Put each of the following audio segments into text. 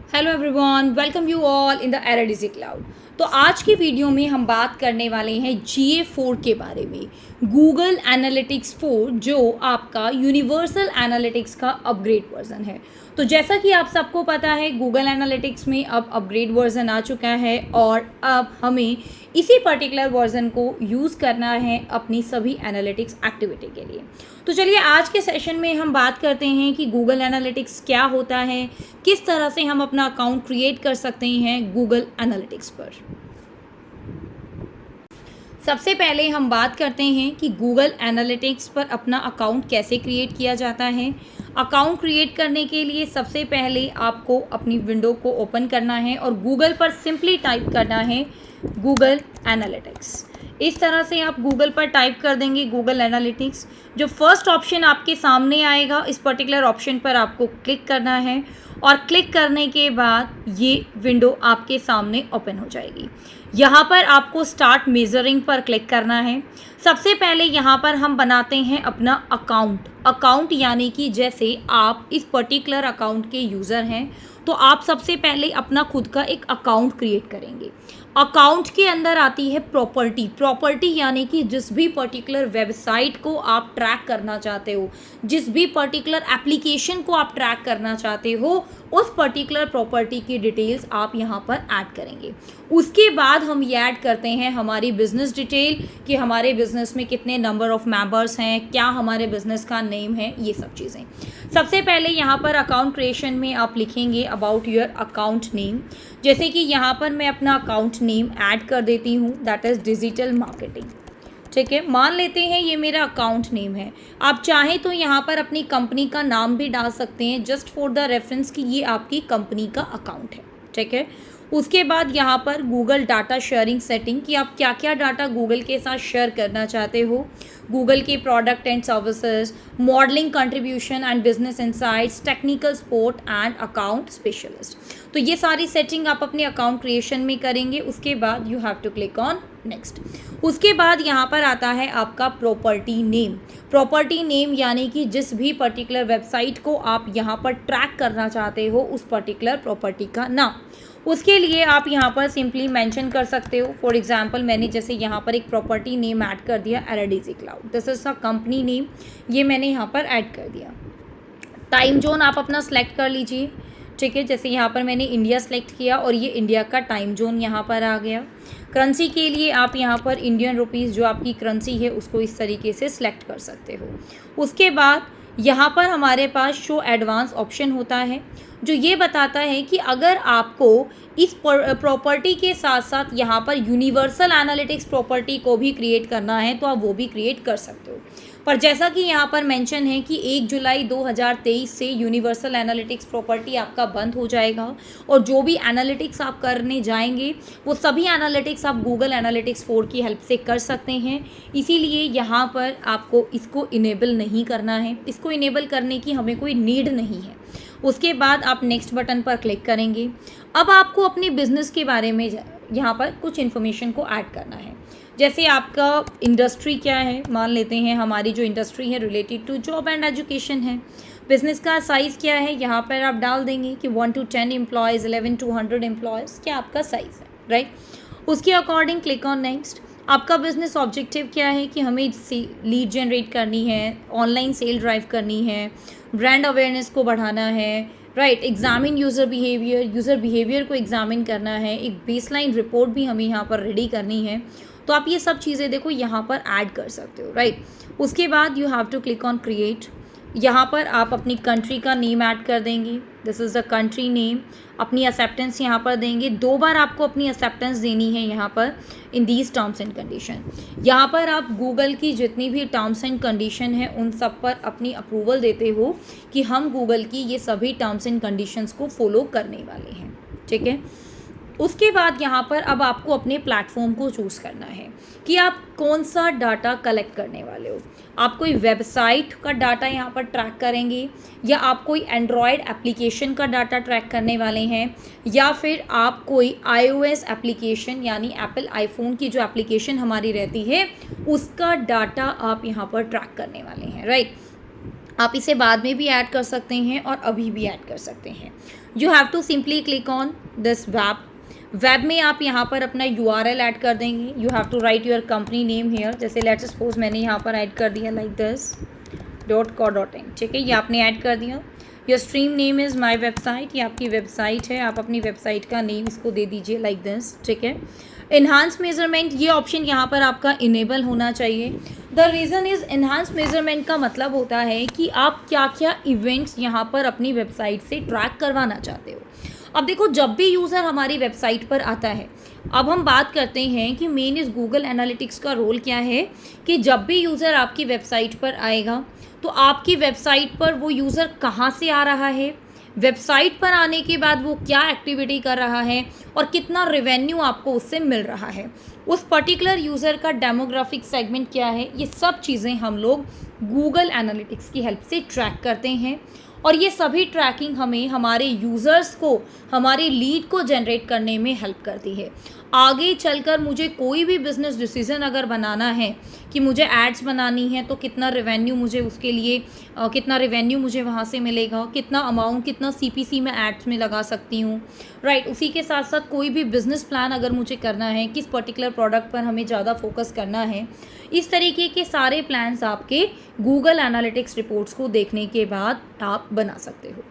Hello everyone, welcome you all in the एराडीसी cloud. तो आज की वीडियो में हम बात करने वाले हैं GA4 के बारे में, गूगल एनालिटिक्स 4, जो आपका यूनिवर्सल एनालिटिक्स का अपग्रेड वर्जन है। तो जैसा कि आप सबको पता है, गूगल एनालिटिक्स में अब अपग्रेड वर्जन आ चुका है और अब हमें इसी पर्टिकुलर वर्जन को यूज़ करना है अपनी सभी एनालिटिक्स एक्टिविटी के लिए। तो चलिए आज के सेशन में हम बात करते हैं कि गूगल एनालिटिक्स क्या होता है, किस तरह से हम अपना अकाउंट क्रिएट कर सकते हैं गूगल एनालिटिक्स पर। सबसे पहले हम बात करते हैं कि गूगल एनालिटिक्स पर अपना अकाउंट कैसे क्रिएट किया जाता है। अकाउंट क्रिएट करने के लिए सबसे पहले आपको अपनी विंडो को ओपन करना है और गूगल पर सिंपली टाइप करना है गूगल एनालिटिक्स। इस तरह से आप गूगल पर टाइप कर देंगे गूगल एनालिटिक्स। जो फर्स्ट ऑप्शन आपके सामने आएगा, इस पर्टिकुलर ऑप्शन पर आपको क्लिक करना है और क्लिक करने के बाद ये विंडो आपके सामने ओपन हो जाएगी। यहाँ पर आपको स्टार्ट मेजरिंग पर क्लिक करना है। सबसे पहले यहाँ पर हम बनाते हैं अपना अकाउंट यानी कि जैसे आप इस पर्टिकुलर अकाउंट के यूज़र हैं तो आप सबसे पहले अपना खुद का एक अकाउंट क्रिएट करेंगे। अकाउंट के अंदर आती है प्रॉपर्टी यानी कि जिस भी पर्टिकुलर वेबसाइट को आप ट्रैक करना चाहते हो, जिस भी पर्टिकुलर एप्लीकेशन को आप ट्रैक करना चाहते हो, उस पर्टिकुलर प्रॉपर्टी की डिटेल्स आप यहाँ पर ऐड करेंगे। उसके बाद हम ये ऐड करते हैं हमारी बिजनेस डिटेल कि हमारे बिजनेस में कितने नंबर ऑफ मेंबर्स हैं, क्या हमारे बिजनेस का नेम है, ये सब चीज़ें। सबसे पहले यहाँ पर अकाउंट क्रिएशन में आप लिखेंगे अबाउट योर अकाउंट नेम। जैसे कि यहाँ पर मैं अपना अकाउंट नेम ऐड कर देती हूँ, दैट इज़ डिजिटल मार्केटिंग। ठीक है, मान लेते हैं ये मेरा अकाउंट नेम है। आप चाहें तो यहाँ पर अपनी कंपनी का नाम भी डाल सकते हैं, जस्ट फॉर द रेफरेंस कि ये आपकी कंपनी का अकाउंट है। ठीक है, उसके बाद यहाँ पर गूगल डाटा शेयरिंग सेटिंग कि आप क्या क्या डाटा गूगल के साथ शेयर करना चाहते हो, गूगल के product and services, modelling contribution and business insights, technical support and account specialist. तो ये सारी सेटिंग आप अपने अकाउंट क्रिएशन में करेंगे। उसके बाद you have to click on next. उसके बाद यहाँ पर आता है आपका प्रॉपर्टी नेम यानी कि जिस भी पर्टिकुलर वेबसाइट को आप यहाँ पर ट्रैक करना चाहते हो उस पर्टिकुलर प्रॉपर्टी का नाम। उसके लिए आप यहाँ पर सिंपली मेंशन कर सकते हो। फॉर एग्जांपल मैंने जैसे यहाँ पर एक प्रॉपर्टी नेम ऐड कर दिया एराडीसी cloud, this is a company name, ये मैंने यहाँ पर ऐड कर दिया। टाइम जोन आप अपना सेलेक्ट कर लीजिए। ठीक है, जैसे यहाँ पर मैंने इंडिया सेलेक्ट किया और ये इंडिया का टाइम जोन यहाँ पर आ गया। करेंसी के लिए आप यहाँ पर इंडियन रुपीज़ जो आपकी करेंसी है उसको इस तरीके से सिलेक्ट कर सकते हो। उसके बाद यहाँ पर हमारे पास शो एडवांस ऑप्शन होता है जो ये बताता है कि अगर आपको इस प्रॉपर्टी के साथ साथ यहाँ पर यूनिवर्सल एनालिटिक्स प्रॉपर्टी को भी क्रिएट करना है तो आप वो भी क्रिएट कर सकते हो। पर जैसा कि यहाँ पर मेंशन है कि 1 जुलाई 2023 से यूनिवर्सल एनालिटिक्स प्रॉपर्टी आपका बंद हो जाएगा और जो भी एनालिटिक्स आप करने जाएंगे वो सभी एनालिटिक्स आप गूगल एनालिटिक्स 4 की हेल्प से कर सकते हैं। इसीलिए यहाँ पर आपको इसको इनेबल नहीं करना है, इसको इनेबल करने की हमें कोई नीड नहीं है। उसके बाद आप नेक्स्ट बटन पर क्लिक करेंगे। अब आपको अपने बिजनेस के बारे में यहाँ पर कुछ इन्फॉर्मेशन को ऐड करना है। जैसे आपका इंडस्ट्री क्या है, मान लेते हैं हमारी जो इंडस्ट्री है related to job and education है। बिज़नेस का साइज़ क्या है, यहाँ पर आप डाल देंगे कि 1 to 10 एम्प्लॉयज़, 11 to 100 एम्प्लॉयज़, क्या आपका साइज़ है, राइट। उसके अकॉर्डिंग क्लिक ऑन नेक्स्ट। आपका बिजनेस ऑब्जेक्टिव क्या है कि हमें लीड जनरेट करनी है, ऑनलाइन सेल ड्राइव करनी है, ब्रांड अवेयरनेस को बढ़ाना है, राइट। एग्जामिन यूज़र बिहेवियर को एग्जामिन करना है, एक बेसलाइन रिपोर्ट भी हमें यहाँ पर रेडी करनी है। तो आप ये सब चीज़ें देखो यहाँ पर ऐड कर सकते हो, राइट। उसके बाद you have to click on create. यहाँ पर आप अपनी कंट्री का नेम ऐड कर देंगे, this is the country name. अपनी एक्सेप्टेंस यहाँ पर देंगे, 2 बार आपको अपनी एक्सेप्टेंस देनी है यहाँ पर in these terms and condition. यहाँ पर आप गूगल की जितनी भी टर्म्स एंड कंडीशन है उन सब पर अपनी अप्रूवल देते हो कि हम गूगल की ये सभी टर्म्स एंड कंडीशंस को फॉलो करने वाले हैं। ठीक है, उसके बाद यहाँ पर अब आपको अपने प्लेटफॉर्म को चूज़ करना है कि आप कौन सा डाटा कलेक्ट करने वाले हो। आप कोई वेबसाइट का डाटा यहाँ पर ट्रैक करेंगे या आप कोई एंड्रॉयड एप्लीकेशन का डाटा ट्रैक करने वाले हैं या फिर आप कोई iOS एप्लीकेशन यानी एप्पल आईफोन की जो एप्लीकेशन हमारी रहती है उसका डाटा आप यहाँ पर ट्रैक करने वाले हैं, राइट। आप इसे बाद में भी ऐड कर सकते हैं और अभी भी ऐड कर सकते हैं। You have to simply click on this web में आप यहाँ पर अपना URL ऐड कर देंगे. You have to write your company name here. जैसे लेट्स सपोज मैंने यहाँ पर ऐड कर दिया लाइक दिस .co.in. ठीक है, ये आपने ऐड कर दिया. Your stream name is my website. ये आपकी वेबसाइट है, आप अपनी वेबसाइट का नेम इसको दे दीजिए लाइक दिस. ठीक है, इन्हांस मेजरमेंट, ये ऑप्शन यहाँ पर आपका इनेबल होना चाहिए. The reason is enhance measurement का मतलब होता है कि आप क्या क्या इवेंट्स यहाँ पर अपनी वेबसाइट से ट्रैक करवाना चाहते हो. अब देखो, जब भी यूज़र हमारी वेबसाइट पर आता है, अब हम बात करते हैं कि मेन इस गूगल एनालिटिक्स का रोल क्या है कि जब भी यूज़र आपकी वेबसाइट पर आएगा तो आपकी वेबसाइट पर वो यूज़र कहाँ से आ रहा है, वेबसाइट पर आने के बाद वो क्या एक्टिविटी कर रहा है और कितना रेवेन्यू आपको उससे मिल रहा है, उस पर्टिकुलर यूज़र का डेमोग्राफिक सेगमेंट क्या है, ये सब चीज़ें हम लोग गूगल एनालिटिक्स की हेल्प से ट्रैक करते हैं. और ये सभी ट्रैकिंग हमें हमारे यूज़र्स को, हमारे लीड को जनरेट करने में हेल्प करती है. आगे चलकर मुझे कोई भी बिज़नेस डिसीज़न अगर बनाना है कि मुझे एड्स बनानी है तो कितना रेवेन्यू मुझे उसके लिए कितना रेवेन्यू मुझे वहाँ से मिलेगा, कितना अमाउंट, कितना CPC मैं एड्स में लगा सकती हूँ, राइट. उसी के साथ साथ कोई भी बिज़नेस प्लान अगर मुझे करना है, किस पर्टिकुलर प्रोडक्ट पर हमें ज़्यादा फोकस करना है, इस तरीके के सारे प्लान्स आपके गूगल एनालिटिक्स रिपोर्ट्स को देखने के बाद आप बना सकते हो,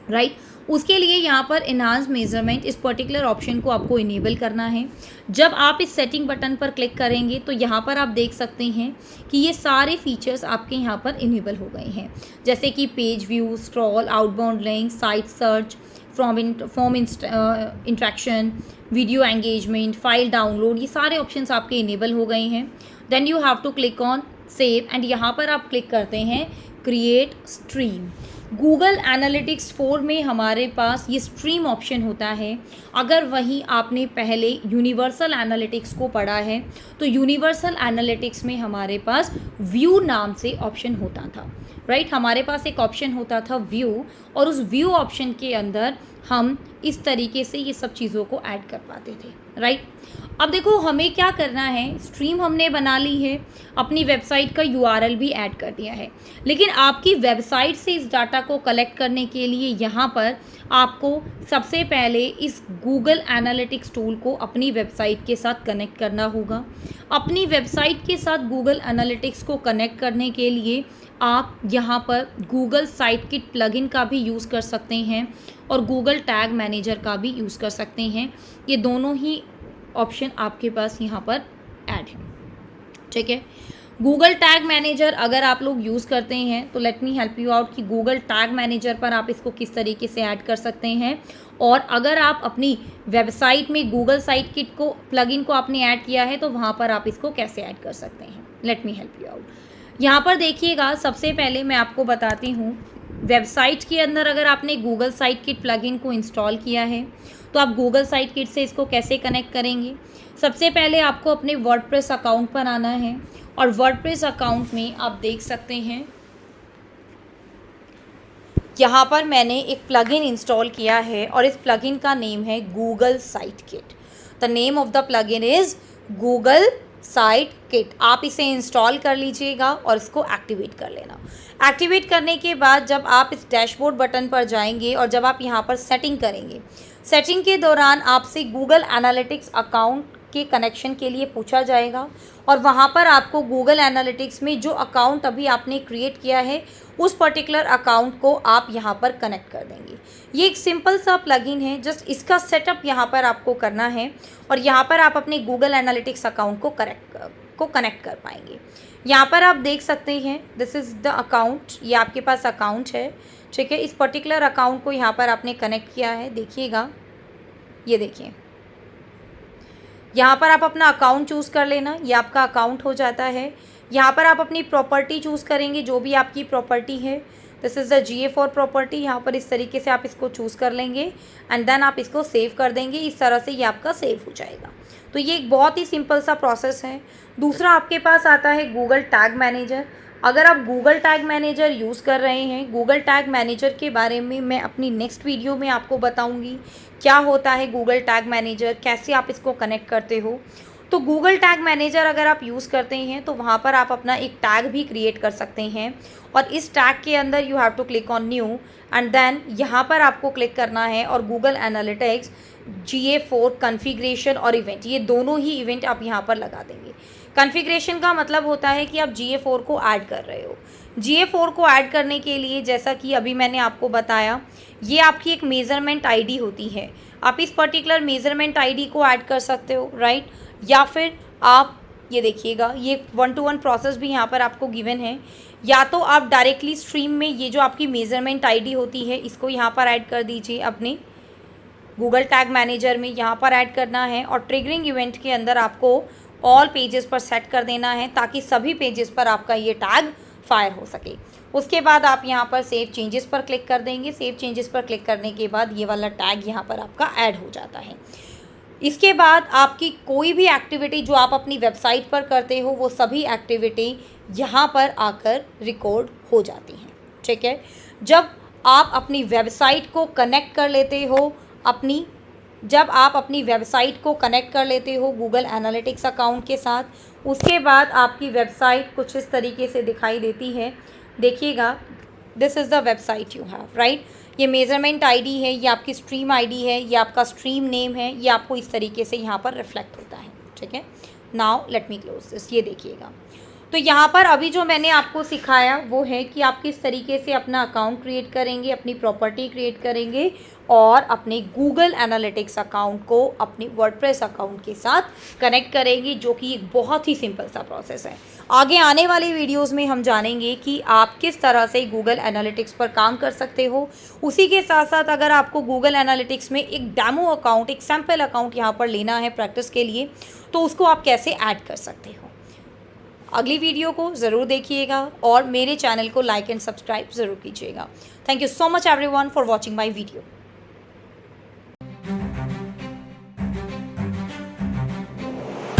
राइट. उसके लिए यहाँ पर इन्हांस मेजरमेंट, इस पर्टिकुलर ऑप्शन को आपको इनेबल करना है. जब आप इस सेटिंग बटन पर क्लिक करेंगे तो यहाँ पर आप देख सकते हैं कि ये सारे फीचर्स आपके यहाँ पर इनेबल हो गए हैं, जैसे कि page view, scroll, outbound link, site search, form interaction, video engagement, file download, ये सारे ऑप्शंस आपके इनेबल हो गए हैं. Then you have to click on save and यहाँ पर आप क्लिक करते हैं क्रिएट स्ट्रीम. गूगल एनालिटिक्स 4 में हमारे पास ये स्ट्रीम ऑप्शन होता है. अगर वहीं आपने पहले यूनिवर्सल एनालिटिक्स को पढ़ा है तो यूनिवर्सल एनालिटिक्स में हमारे पास व्यू नाम से ऑप्शन होता था, राइट. हमारे पास एक ऑप्शन होता था व्यू, और उस व्यू ऑप्शन के अंदर हम इस तरीके से ये सब चीज़ों को ऐड कर पाते थे, राइट. अब देखो, हमें क्या करना है, स्ट्रीम हमने बना ली है, अपनी वेबसाइट का URL भी ऐड कर दिया है, लेकिन आपकी वेबसाइट से इस डाटा को कलेक्ट करने के लिए यहाँ पर आपको सबसे पहले इस गूगल एनालिटिक्स टूल को अपनी वेबसाइट के साथ कनेक्ट करना होगा. अपनी वेबसाइट के साथ गूगल एनालिटिक्स को कनेक्ट करने के लिए आप यहाँ पर गूगल साइट किट प्लगइन का भी यूज़ कर सकते हैं और गूगल टैग मैनेजर का भी यूज़ कर सकते हैं. ये दोनों ही ऑप्शन आपके पास यहाँ पर ऐड है, ठीक है. गूगल टैग मैनेजर अगर आप लोग यूज़ करते हैं तो let me help you out कि गूगल टैग मैनेजर पर आप इसको किस तरीके से ऐड कर सकते हैं, और अगर आप अपनी वेबसाइट में गूगल साइट किट को प्लगइन को आपने ऐड किया है तो वहाँ पर आप इसको कैसे ऐड कर सकते हैं. Let me help you out. यहाँ पर देखिएगा, सबसे पहले मैं आपको बताती हूँ, वेबसाइट के अंदर अगर आपने गूगल साइट किट प्लगइन को इंस्टॉल किया है तो आप गूगल साइट किट से इसको कैसे कनेक्ट करेंगे. सबसे पहले आपको अपने वर्डप्रेस अकाउंट पर आना है, और वर्डप्रेस अकाउंट में आप देख सकते हैं यहाँ पर मैंने एक प्लगइन इंस्टॉल किया है और इस प्लगइन का नेम है Google site kit. The name of the plugin is Google site kit. आप इसे इंस्टॉल कर लीजिएगा और इसको एक्टिवेट कर लेना. एक्टिवेट करने के बाद जब आप इस डैशबोर्ड बटन पर जाएंगे और जब आप यहाँ पर सेटिंग करेंगे, सेटिंग के दौरान आपसे गूगल एनालिटिक्स अकाउंट के कनेक्शन के लिए पूछा जाएगा, और वहाँ पर आपको गूगल एनालिटिक्स में जो अकाउंट अभी आपने क्रिएट किया है उस पर्टिकुलर अकाउंट को आप यहाँ पर कनेक्ट कर देंगे. ये एक सिंपल सा प्लगइन है, जस्ट इसका सेटअप यहाँ पर आपको करना है और यहाँ पर आप अपने गूगल एनालिटिक्स अकाउंट को कनेक्ट कर पाएंगे. यहाँ पर आप देख सकते हैं दिस इज़ द अकाउंट, ये आपके पास अकाउंट है, ठीक है. इस पर्टिकुलर अकाउंट को यहाँ पर आपने कनेक्ट किया है, देखिएगा, ये देखिए, यहाँ पर आप अपना अकाउंट चूज़ कर लेना, ये आपका अकाउंट हो जाता है. यहाँ पर आप अपनी प्रॉपर्टी चूज़ करेंगे, जो भी आपकी प्रॉपर्टी है. This is the GA4 property. यहाँ पर इस तरीके से आप इसको चूज़ कर लेंगे एंड देन आप इसको सेव कर देंगे. इस तरह से ये आपका सेव हो जाएगा. तो ये एक बहुत ही सिंपल सा प्रोसेस है. दूसरा आपके पास आता है गूगल टैग मैनेजर. अगर आप गूगल टैग मैनेजर यूज़ कर रहे हैं, गूगल टैग मैनेजर के बारे में मैं अपनी नेक्स्ट वीडियो में आपको बताऊंगी क्या होता है गूगल टैग मैनेजर, कैसे आप इसको कनेक्ट करते हो. तो गूगल टैग मैनेजर अगर आप यूज़ करते हैं तो वहाँ पर आप अपना एक टैग भी क्रिएट कर सकते हैं, और इस टैग के अंदर you have to click on new and then यहाँ पर आपको क्लिक करना है और गूगल एनालिटिक्स GA4 कॉन्फ़िगरेशन और इवेंट, ये दोनों ही इवेंट आप यहाँ पर लगा देंगे। कॉन्फ़िगरेशन का मतलब होता है कि आप GA4 को ऐड कर रहे हो। GA4 को ऐड करने के लिए जैसा कि अभी मैंने आपको बताया, ये आपकी एक मेज़रमेंट आईडी होती है। आप इस पर्टिकुलर मेज़रमेंट आईडी को ऐड कर सकते हो, राइट? या फिर आप ये देखिएगा, ये 1-to-1 प्रोसेस भी यहाँ पर आपको गिवन है। या तो आप डायरेक्टली स्ट्रीम में ये जो आपकी मेज़रमेंट आईडी होती है इसको यहाँ पर ऐड कर दीजिए, अपने गूगल टैग मैनेजर में यहाँ पर ऐड करना है, और ट्रिगरिंग इवेंट के अंदर आपको ऑल पेजेस पर सेट कर देना है ताकि सभी पेजेस पर आपका ये टैग फायर हो सके। उसके बाद आप यहाँ पर सेव चेंजेस पर क्लिक कर देंगे। सेव चेंजेस पर क्लिक करने के बाद ये वाला टैग यहाँ पर आपका ऐड हो जाता है। इसके बाद आपकी कोई भी एक्टिविटी जो आप अपनी वेबसाइट पर करते हो वो सभी एक्टिविटी यहाँ पर आकर रिकॉर्ड हो जाती हैं, ठीक है? जब आप अपनी वेबसाइट को कनेक्ट कर लेते हो गूगल एनालिटिक्स अकाउंट के साथ, उसके बाद आपकी वेबसाइट कुछ इस तरीके से दिखाई देती है। देखिएगा, this is the website you have, right? ये मेज़रमेंट आईडी है, ये आपकी स्ट्रीम आईडी है, ये आपका स्ट्रीम नेम है, ये आपको इस तरीके से यहाँ पर रिफ्लेक्ट होता है, ठीक है? Now let me close this. ये देखिएगा, तो यहाँ पर अभी जो मैंने आपको सिखाया वो है कि आप किस तरीके से अपना अकाउंट क्रिएट करेंगे, अपनी प्रॉपर्टी क्रिएट करेंगे और अपने गूगल एनालिटिक्स अकाउंट को अपने वर्डप्रेस अकाउंट के साथ कनेक्ट करेंगे, जो कि एक बहुत ही सिंपल सा प्रोसेस है। आगे आने वाली वीडियोस में हम जानेंगे कि आप किस तरह से गूगल एनालिटिक्स पर काम कर सकते हो। उसी के साथ साथ अगर आपको गूगल एनालिटिक्स में एक डेमो अकाउंट, एक सैम्पल अकाउंट यहाँ पर लेना है प्रैक्टिस के लिए, तो उसको आप कैसे ऐड कर सकते हो। अगली वीडियो को ज़रूर देखिएगा और मेरे चैनल को लाइक एंड सब्सक्राइब ज़रूर कीजिएगा। Thank you so much everyone for watching my video.